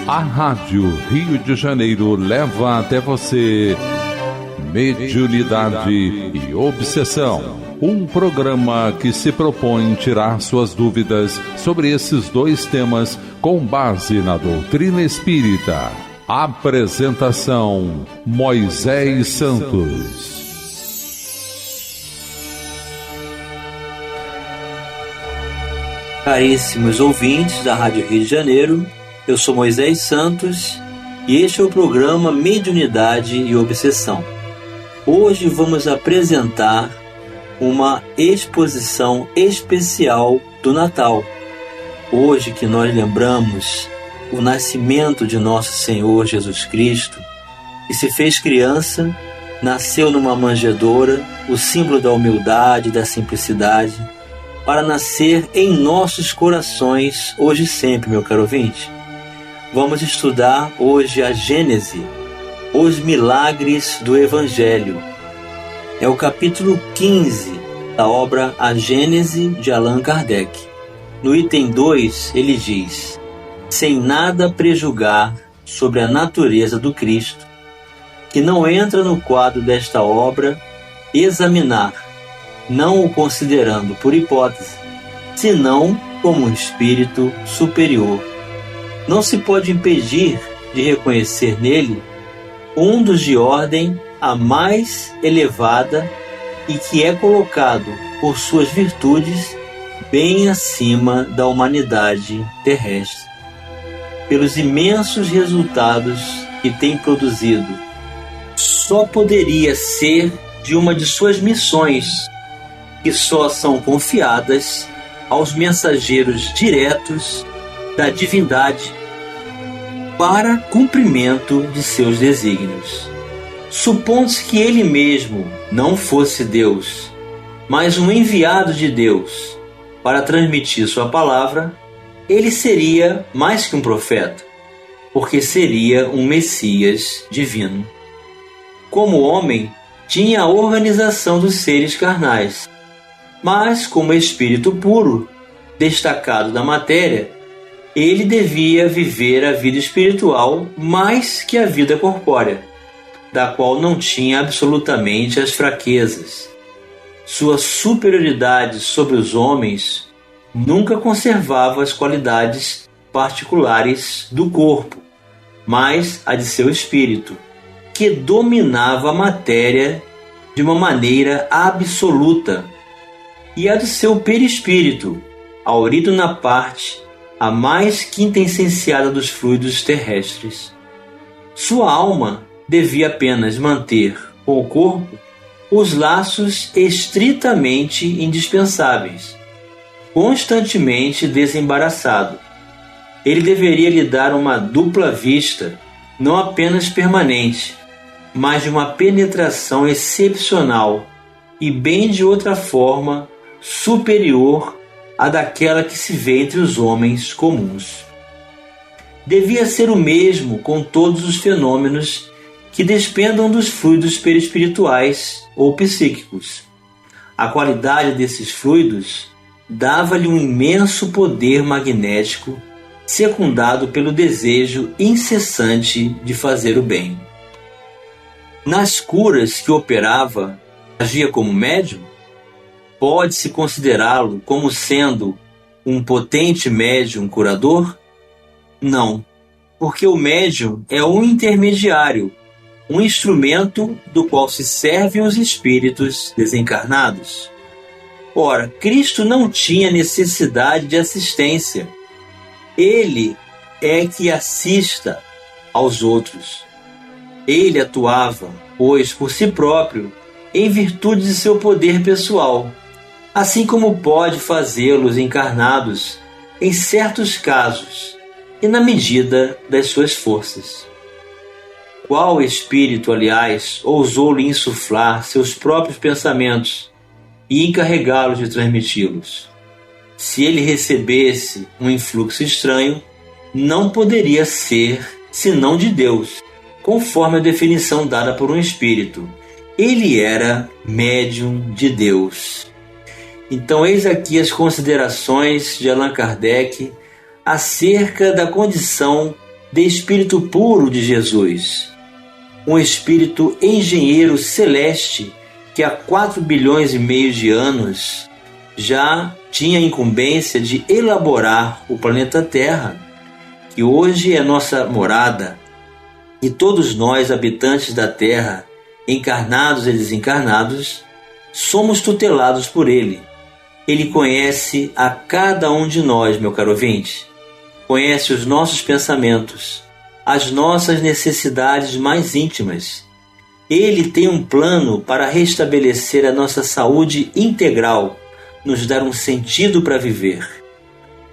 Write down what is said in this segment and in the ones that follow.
A Rádio Rio de Janeiro leva até você Mediunidade e Obsessão. Um programa que se propõe tirar suas dúvidas sobre esses dois temas com base na doutrina espírita. Apresentação: Moisés Santos. Caríssimos ouvintes da Rádio Rio de Janeiro, eu sou Moisés Santos e este é o programa Mediunidade e Obsessão. Hoje vamos apresentar uma exposição especial do Natal. Hoje que nós lembramos o nascimento de nosso Senhor Jesus Cristo, que se fez criança, nasceu numa manjedoura, o símbolo da humildade e da simplicidade, para nascer em nossos corações hoje e sempre, meu caro ouvinte. Vamos estudar hoje a Gênese, os milagres do Evangelho. É o capítulo 15 da obra A Gênese de Allan Kardec. No item 2, ele diz: sem nada prejulgar sobre a natureza do Cristo, que não entra no quadro desta obra examinar, não o considerando por hipótese, senão como um espírito superior. Não se pode impedir de reconhecer nele um dos de ordem a mais elevada e que é colocado por suas virtudes bem acima da humanidade terrestre, pelos imensos resultados que tem produzido. Só poderia ser de uma de suas missões, que só são confiadas aos mensageiros diretos da divindade para cumprimento de seus desígnios. Supondo-se que ele mesmo não fosse Deus, mas um enviado de Deus para transmitir sua palavra, ele seria mais que um profeta, porque seria um Messias divino. Como homem, tinha a organização dos seres carnais, mas como espírito puro, destacado da matéria, ele devia viver a vida espiritual mais que a vida corpórea, da qual não tinha absolutamente as fraquezas. Sua superioridade sobre os homens nunca conservava as qualidades particulares do corpo, mas a de seu espírito, que dominava a matéria de uma maneira absoluta, e a de seu perispírito, aurido na parte a mais quintessenciada dos fluidos terrestres. Sua alma devia apenas manter com o corpo os laços estritamente indispensáveis, constantemente desembaraçado. Ele deveria lhe dar uma dupla vista, não apenas permanente, mas de uma penetração excepcional e bem de outra forma superior à daquela que se vê entre os homens comuns. Devia ser o mesmo com todos os fenômenos que despendam dos fluidos perispirituais ou psíquicos. A qualidade desses fluidos dava-lhe um imenso poder magnético, secundado pelo desejo incessante de fazer o bem. Nas curas que operava, agia como médium? Pode-se considerá-lo como sendo um potente médium curador? Não, porque o médium é um intermediário, um instrumento do qual se servem os espíritos desencarnados. Ora, Cristo não tinha necessidade de assistência. Ele é que assista aos outros. Ele atuava, pois, por si próprio, em virtude de seu poder pessoal, assim como pode fazê-los encarnados em certos casos e na medida das suas forças. Qual espírito, aliás, ousou-lhe insuflar seus próprios pensamentos e encarregá-los de transmiti-los? Se ele recebesse um influxo estranho, não poderia ser senão de Deus, conforme a definição dada por um espírito. Ele era médium de Deus. Então, eis aqui as considerações de Allan Kardec acerca da condição de espírito puro de Jesus, um espírito engenheiro celeste que há 4 bilhões e meio de anos já tinha a incumbência de elaborar o planeta Terra, que hoje é nossa morada, e todos nós, habitantes da Terra, encarnados e desencarnados, somos tutelados por Ele. Ele conhece a cada um de nós, meu caro ouvinte. Conhece os nossos pensamentos, as nossas necessidades mais íntimas. Ele tem um plano para restabelecer a nossa saúde integral, nos dar um sentido para viver.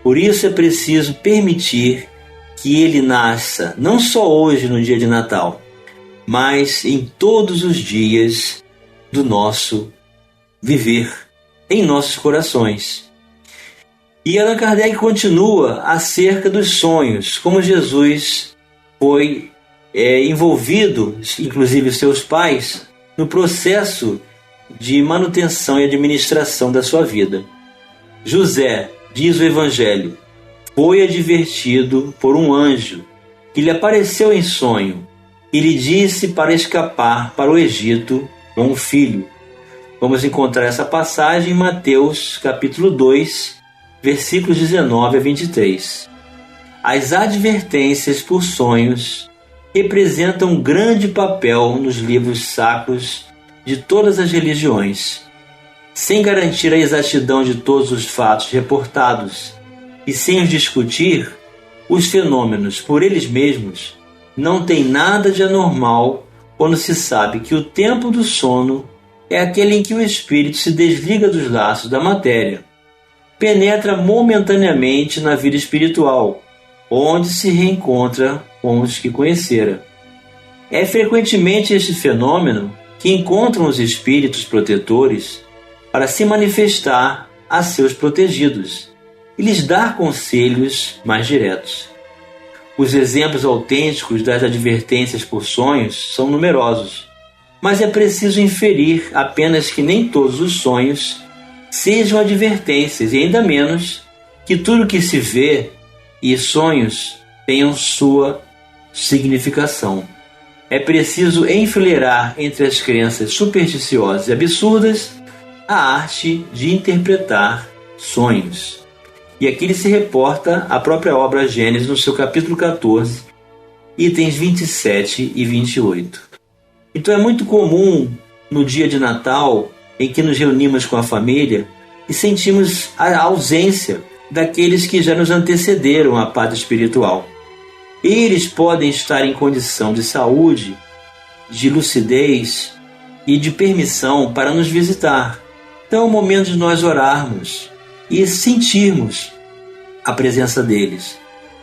Por isso é preciso permitir que Ele nasça, não só hoje no dia de Natal, mas em todos os dias do nosso viver, em nossos corações. E Allan Kardec continua acerca dos sonhos, como Jesus foi envolvido, inclusive seus pais, no processo de manutenção e administração da sua vida. José, diz o Evangelho, foi advertido por um anjo que lhe apareceu em sonho e lhe disse para escapar para o Egito com um filho. Vamos encontrar essa passagem em Mateus capítulo 2, versículos 19 a 23. As advertências por sonhos representam um grande papel nos livros sacros de todas as religiões, sem garantir a exatidão de todos os fatos reportados e sem os discutir, os fenômenos por eles mesmos não têm nada de anormal quando se sabe que o tempo do sono é aquele em que o espírito se desliga dos laços da matéria, penetra momentaneamente na vida espiritual, onde se reencontra com os que conhecera. É frequentemente este fenômeno que encontram os espíritos protetores para se manifestar a seus protegidos e lhes dar conselhos mais diretos. Os exemplos autênticos das advertências por sonhos são numerosos, mas é preciso inferir apenas que nem todos os sonhos sejam advertências e ainda menos que tudo que se vê e sonhos tenham sua significação. É preciso enfileirar entre as crenças supersticiosas e absurdas a arte de interpretar sonhos. E aqui ele se reporta à própria obra Gênesis no seu capítulo 14, itens 27 e 28. Então é muito comum no dia de Natal, em que nos reunimos com a família e sentimos a ausência daqueles que já nos antecederam à pátria espiritual. Eles podem estar em condição de saúde, de lucidez e de permissão para nos visitar. Então é o momento de nós orarmos e sentirmos a presença deles,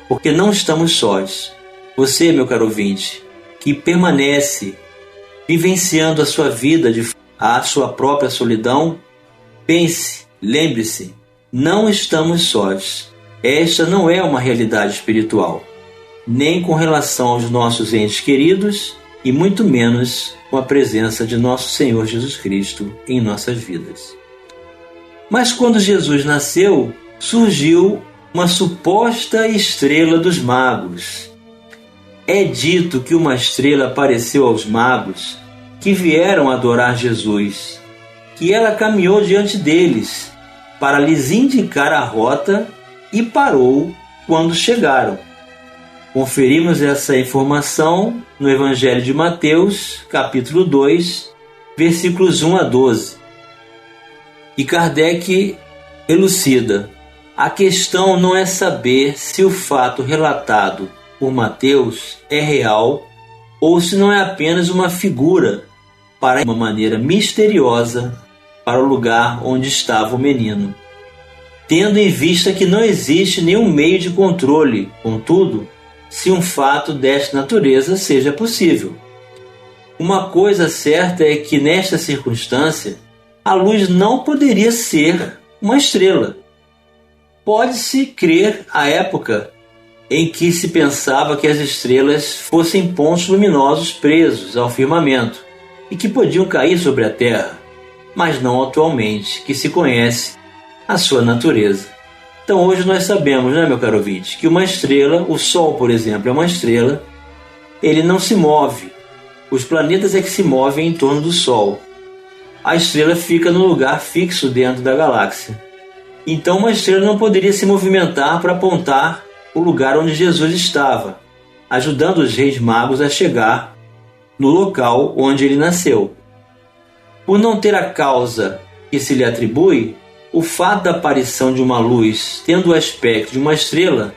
porque não estamos sós. Você, meu caro ouvinte, que permanece vivenciando a sua vida a sua própria solidão, pense, lembre-se, não estamos sós. Esta não é uma realidade espiritual, nem com relação aos nossos entes queridos e muito menos com a presença de nosso Senhor Jesus Cristo em nossas vidas. Mas quando Jesus nasceu, surgiu uma suposta estrela dos magos. É dito que uma estrela apareceu aos magos que vieram adorar Jesus, que ela caminhou diante deles para lhes indicar a rota e parou quando chegaram. Conferimos essa informação no Evangelho de Mateus, capítulo 2, versículos 1 a 12. E Kardec elucida: a questão não é saber se o fato relatado por Mateus é real ou se não é apenas uma figura para uma maneira misteriosa para o lugar onde estava o menino, tendo em vista que não existe nenhum meio de controle, contudo, se um fato desta natureza seja possível. Uma coisa certa é que, nesta circunstância, a luz não poderia ser uma estrela. Pode-se crer à época em que se pensava que as estrelas fossem pontos luminosos presos ao firmamento e que podiam cair sobre a Terra, mas não atualmente, que se conhece a sua natureza. Então hoje nós sabemos, meu caro ouvinte, que uma estrela, o Sol, por exemplo, é uma estrela, ele não se move. Os planetas é que se movem em torno do Sol. A estrela fica no lugar fixo dentro da galáxia. Então uma estrela não poderia se movimentar para apontar o lugar onde Jesus estava, ajudando os reis magos a chegar no local onde ele nasceu. Por não ter a causa que se lhe atribui, o fato da aparição de uma luz tendo o aspecto de uma estrela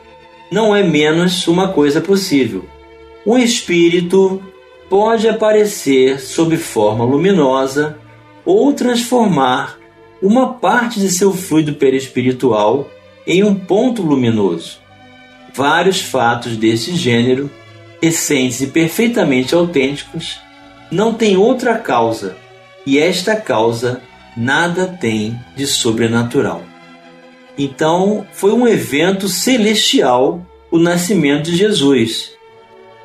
não é menos uma coisa possível. Um espírito pode aparecer sob forma luminosa ou transformar uma parte de seu fluido perispiritual em um ponto luminoso. Vários fatos desse gênero, recentes e perfeitamente autênticos, não têm outra causa, e esta causa nada tem de sobrenatural. Então, foi um evento celestial o nascimento de Jesus.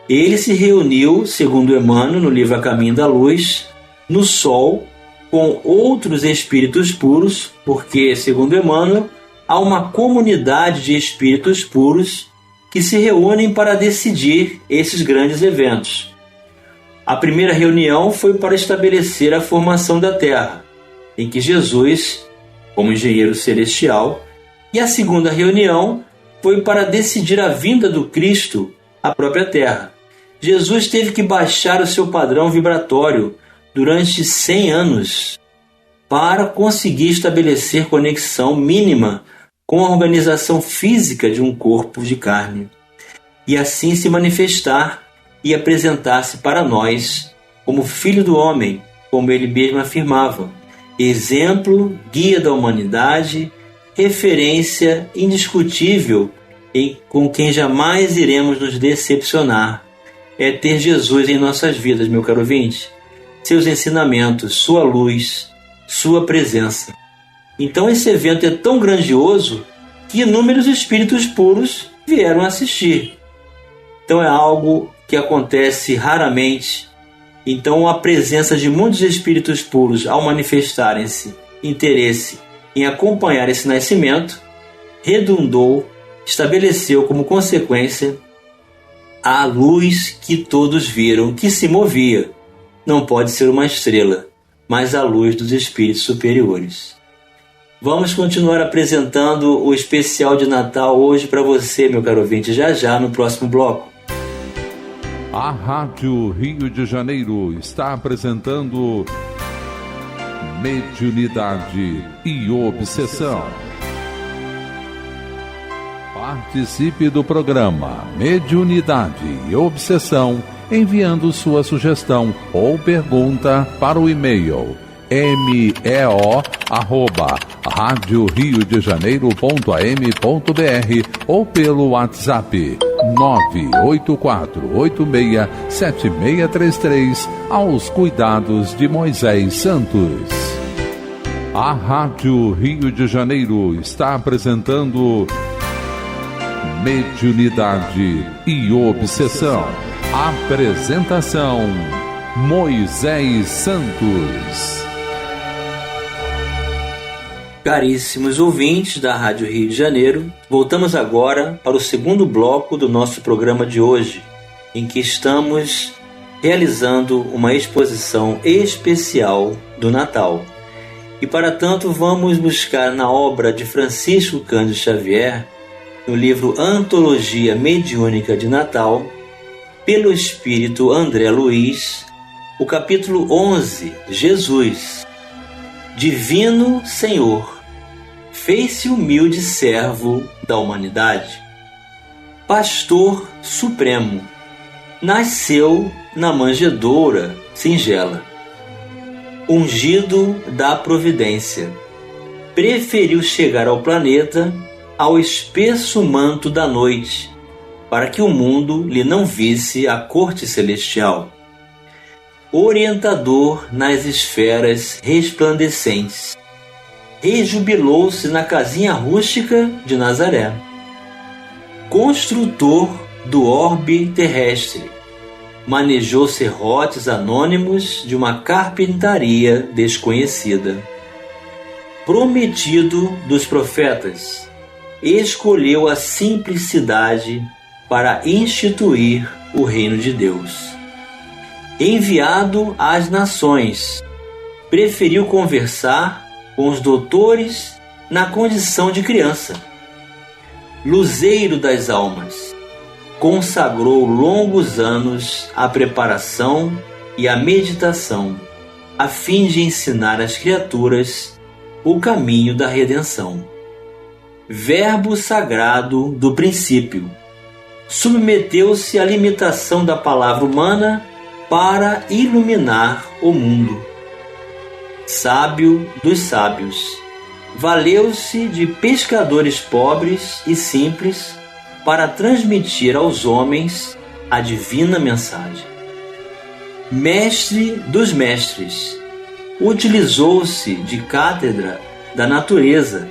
Ele se reuniu, segundo Emmanuel, no livro A Caminho da Luz, no Sol, com outros espíritos puros, porque, segundo Emmanuel, há uma comunidade de espíritos puros que se reúnem para decidir esses grandes eventos. A primeira reunião foi para estabelecer a formação da Terra, em que Jesus, como engenheiro celestial, e a segunda reunião foi para decidir a vinda do Cristo à própria Terra. Jesus teve que baixar o seu padrão vibratório durante 100 anos para conseguir estabelecer conexão mínima com a organização física de um corpo de carne e assim se manifestar e apresentar-se para nós como Filho do Homem, como ele mesmo afirmava, exemplo, guia da humanidade, referência indiscutível com quem jamais iremos nos decepcionar. É ter Jesus em nossas vidas, meu caro ouvinte, seus ensinamentos, sua luz, sua presença. Então esse evento é tão grandioso que inúmeros espíritos puros vieram assistir. Então é algo que acontece raramente. Então a presença de muitos espíritos puros, ao manifestarem-se interesse em acompanhar esse nascimento, redundou, estabeleceu como consequência a luz que todos viram que se movia. Não pode ser uma estrela, mas a luz dos espíritos superiores. Vamos continuar apresentando o especial de Natal hoje para você, meu caro ouvinte, já no próximo bloco. A Rádio Rio de Janeiro está apresentando Mediunidade e Obsessão. Participe do programa Mediunidade e Obsessão enviando sua sugestão ou pergunta para o e-mail meo@radioriodejaneiro.am.br ou pelo WhatsApp 984867633 aos cuidados de Moisés Santos. A Rádio Rio de Janeiro está apresentando Mediunidade e Obsessão. Apresentação Moisés Santos. Caríssimos ouvintes da Rádio Rio de Janeiro, voltamos agora para o segundo bloco do nosso programa de hoje, em que estamos realizando uma exposição especial do Natal. E para tanto vamos buscar na obra de Francisco Cândido Xavier, no livro Antologia Mediúnica de Natal, pelo Espírito André Luiz, o capítulo 11, Jesus. Divino Senhor, fez-se humilde servo da humanidade. Pastor Supremo, nasceu na manjedoura singela. Ungido da providência, preferiu chegar ao planeta ao espesso manto da noite, para que o mundo lhe não visse a corte celestial. Orientador nas esferas resplandecentes, rejubilou-se na casinha rústica de Nazaré. Construtor do orbe terrestre, manejou serrotes anônimos de uma carpintaria desconhecida. Prometido dos profetas, escolheu a simplicidade para instituir o reino de Deus. Enviado às nações, preferiu conversar com os doutores na condição de criança. Luzeiro das almas, consagrou longos anos à preparação e à meditação, a fim de ensinar às criaturas o caminho da redenção. Verbo sagrado do princípio, submeteu-se à limitação da palavra humana para iluminar o mundo. Sábio dos sábios, valeu-se de pescadores pobres e simples para transmitir aos homens a divina mensagem. Mestre dos mestres, utilizou-se de cátedra da natureza,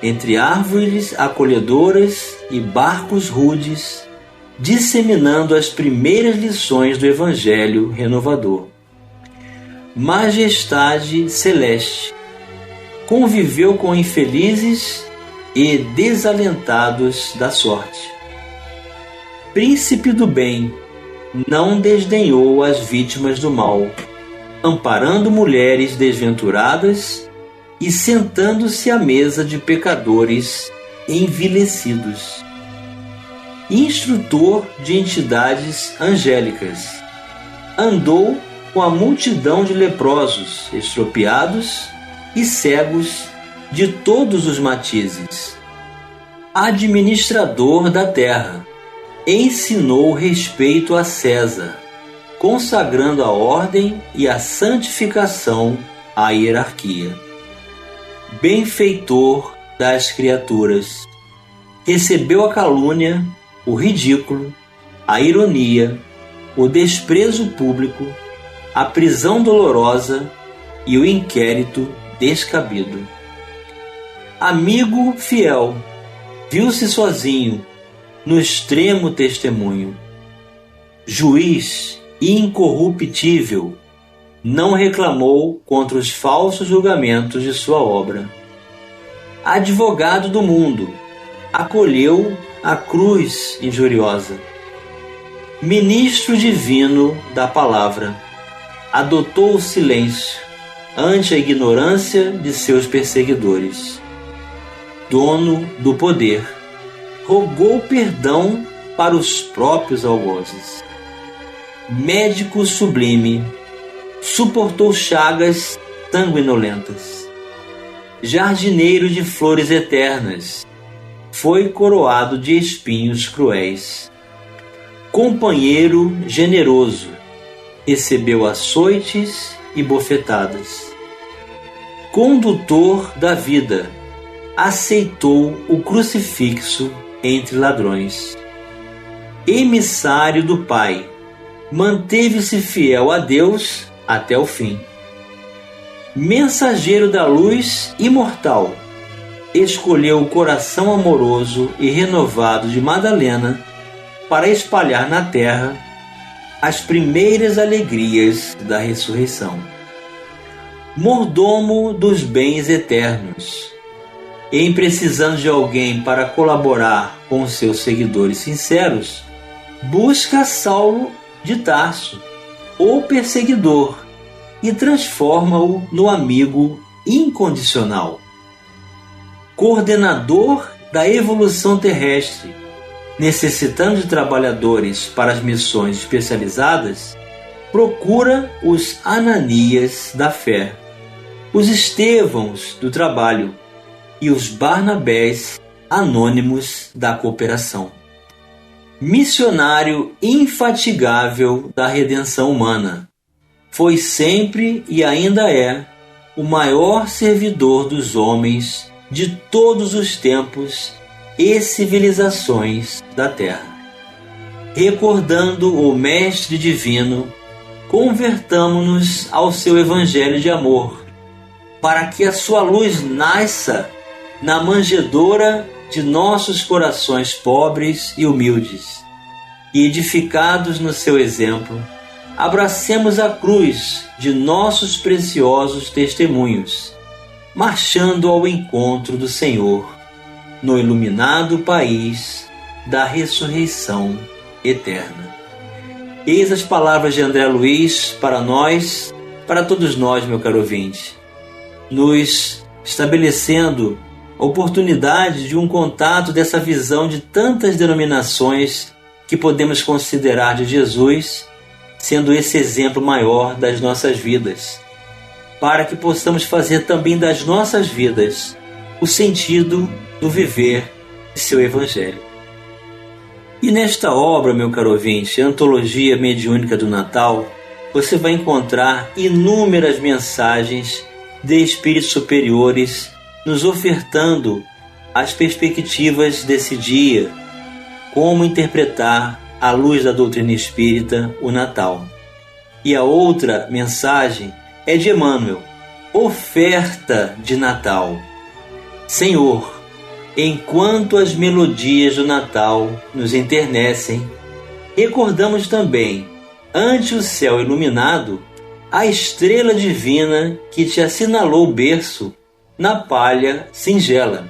entre árvores acolhedoras e barcos rudes, disseminando as primeiras lições do Evangelho renovador. Majestade celeste, conviveu com infelizes e desalentados da sorte. Príncipe do bem, não desdenhou as vítimas do mal, amparando mulheres desventuradas e sentando-se à mesa de pecadores envilecidos. Instrutor de entidades angélicas, andou com a multidão de leprosos, estropiados e cegos de todos os matizes. Administrador da terra, ensinou respeito a César, consagrando a ordem e a santificação à hierarquia. Benfeitor das criaturas, recebeu a calúnia, o ridículo, a ironia, o desprezo público, a prisão dolorosa e o inquérito descabido. Amigo fiel, viu-se sozinho no extremo testemunho. Juiz incorruptível, não reclamou contra os falsos julgamentos de sua obra. Advogado do mundo, acolheu a cruz injuriosa. Ministro divino da palavra, adotou o silêncio ante a ignorância de seus perseguidores. Dono do poder, rogou perdão para os próprios algozes. Médico sublime, suportou chagas sanguinolentas. Jardineiro de flores eternas, foi coroado de espinhos cruéis. Companheiro generoso, recebeu açoites e bofetadas. Condutor da vida, aceitou o crucifixo entre ladrões. Emissário do Pai, manteve-se fiel a Deus até o fim. Mensageiro da luz imortal, escolheu o coração amoroso e renovado de Madalena para espalhar na terra as primeiras alegrias da ressurreição. Mordomo dos bens eternos, em precisando de alguém para colaborar com seus seguidores sinceros, busca Saulo de Tarso, ou perseguidor, e transforma-o no amigo incondicional. Coordenador da evolução terrestre, necessitando de trabalhadores para as missões especializadas, procura os Ananias da fé, os Estevãos do trabalho e os Barnabés anônimos da cooperação. Missionário infatigável da redenção humana, foi sempre e ainda é o maior servidor dos homens de todos os tempos e civilizações da terra. Recordando o Mestre Divino, convertamo-nos ao seu Evangelho de amor, para que a sua luz nasça na manjedoura de nossos corações pobres e humildes, e edificados no seu exemplo, abracemos a cruz de nossos preciosos testemunhos, marchando ao encontro do Senhor, no iluminado país da ressurreição eterna. Eis as palavras de André Luiz para nós, para todos nós, meu caro ouvinte, nos estabelecendo a oportunidade de um contato dessa visão de tantas denominações que podemos considerar de Jesus, sendo esse exemplo maior das nossas vidas, para que possamos fazer também das nossas vidas o sentido do viver de seu Evangelho. E nesta obra, meu caro ouvinte, Antologia Mediúnica do Natal, você vai encontrar inúmeras mensagens de espíritos superiores nos ofertando as perspectivas desse dia, como interpretar, à luz da doutrina espírita, o Natal. E a outra mensagem é de Emmanuel, oferta de Natal. Senhor, enquanto as melodias do Natal nos enternecem, recordamos também, ante o céu iluminado, a estrela divina que te assinalou o berço na palha singela.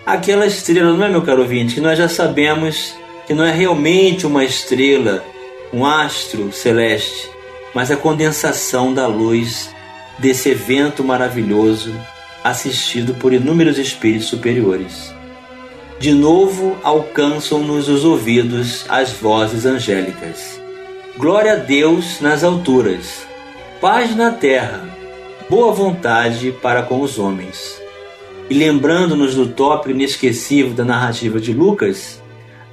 Aquela estrela, não é, meu caro ouvinte, que nós já sabemos que não é realmente uma estrela, um astro celeste, mas a condensação da luz desse evento maravilhoso assistido por inúmeros espíritos superiores. De novo alcançam-nos os ouvidos as vozes angélicas. Glória a Deus nas alturas, paz na terra, boa vontade para com os homens. E lembrando-nos do tópico inesquecível da narrativa de Lucas,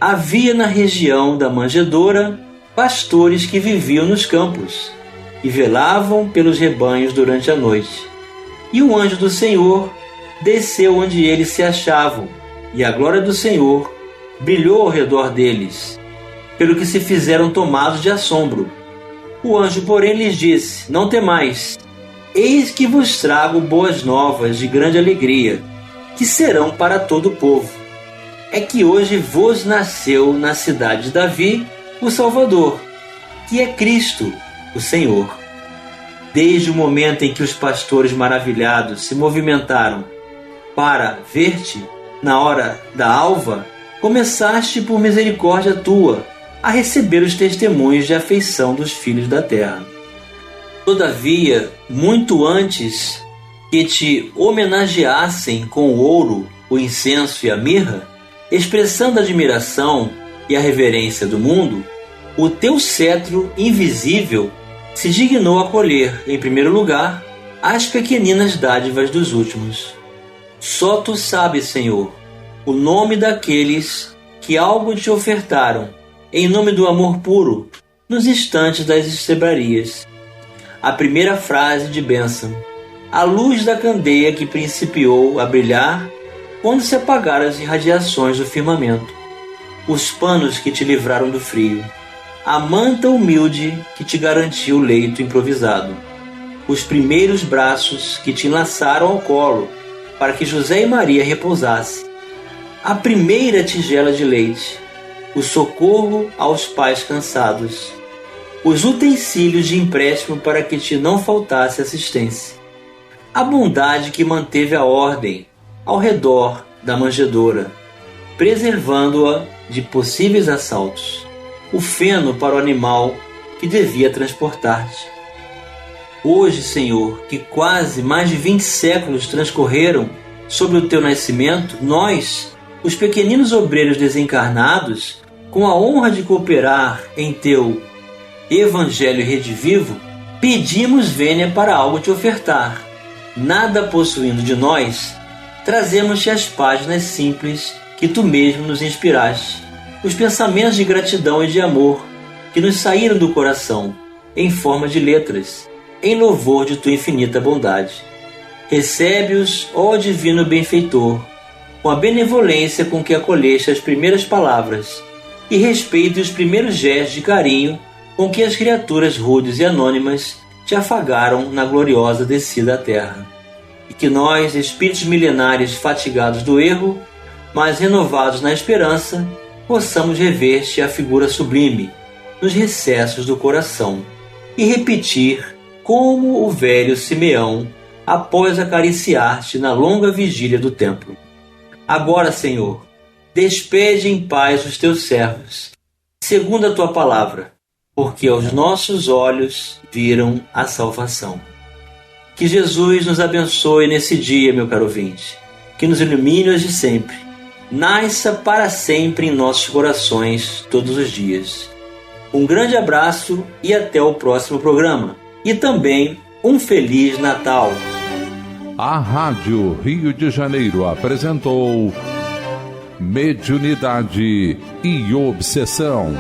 havia na região da manjedoura pastores que viviam nos campos e velavam pelos rebanhos durante a noite. E o anjo do Senhor desceu onde eles se achavam, e a glória do Senhor brilhou ao redor deles, pelo que se fizeram tomados de assombro. O anjo, porém, lhes disse: não temais, eis que vos trago boas novas de grande alegria, que serão para todo o povo. É que hoje vos nasceu na cidade de Davi o Salvador, que é Cristo, o Senhor. Desde o momento em que os pastores maravilhados se movimentaram para ver-te, na hora da alva, começaste por misericórdia tua a receber os testemunhos de afeição dos filhos da terra. Todavia, muito antes que te homenageassem com o ouro, o incenso e a mirra, expressando a admiração e a reverência do mundo, o teu cetro invisível se dignou acolher, em primeiro lugar, as pequeninas dádivas dos últimos. Só tu sabes, Senhor, o nome daqueles que algo te ofertaram, em nome do amor puro, nos instantes das estrebrarias. A primeira frase de bênção, a luz da candeia que principiou a brilhar quando se apagaram as irradiações do firmamento, os panos que te livraram do frio, a manta humilde que te garantiu o leito improvisado, os primeiros braços que te enlaçaram ao colo para que José e Maria repousassem, a primeira tigela de leite, o socorro aos pais cansados, os utensílios de empréstimo para que te não faltasse assistência, a bondade que manteve a ordem ao redor da manjedoura, preservando-a de possíveis assaltos, o feno para o animal que devia transportar-te. Hoje, Senhor, que quase mais de 20 séculos transcorreram sobre o teu nascimento, nós, os pequeninos obreiros desencarnados, com a honra de cooperar em teu Evangelho redivivo, pedimos vênia para algo te ofertar. Nada possuindo de nós, trazemos-te as páginas simples que tu mesmo nos inspiraste, os pensamentos de gratidão e de amor que nos saíram do coração, em forma de letras, em louvor de tua infinita bondade. Recebe-os, ó divino benfeitor, com a benevolência com que acolheste as primeiras palavras, e respeite os primeiros gestos de carinho com que as criaturas rudes e anônimas te afagaram na gloriosa descida à terra. E que nós, espíritos milenares fatigados do erro, mas renovados na esperança, possamos rever-te a figura sublime nos recessos do coração e repetir como o velho Simeão após acariciar-te na longa vigília do templo. Agora, Senhor, despede em paz os teus servos, segundo a tua palavra, porque aos nossos olhos viram a salvação. Que Jesus nos abençoe nesse dia, meu caro ouvinte, que nos ilumine hoje e sempre, nasça para sempre em nossos corações todos os dias. Um grande abraço e até o próximo programa. E também um Feliz Natal. A Rádio Rio de Janeiro apresentou Mediunidade e Obsessão.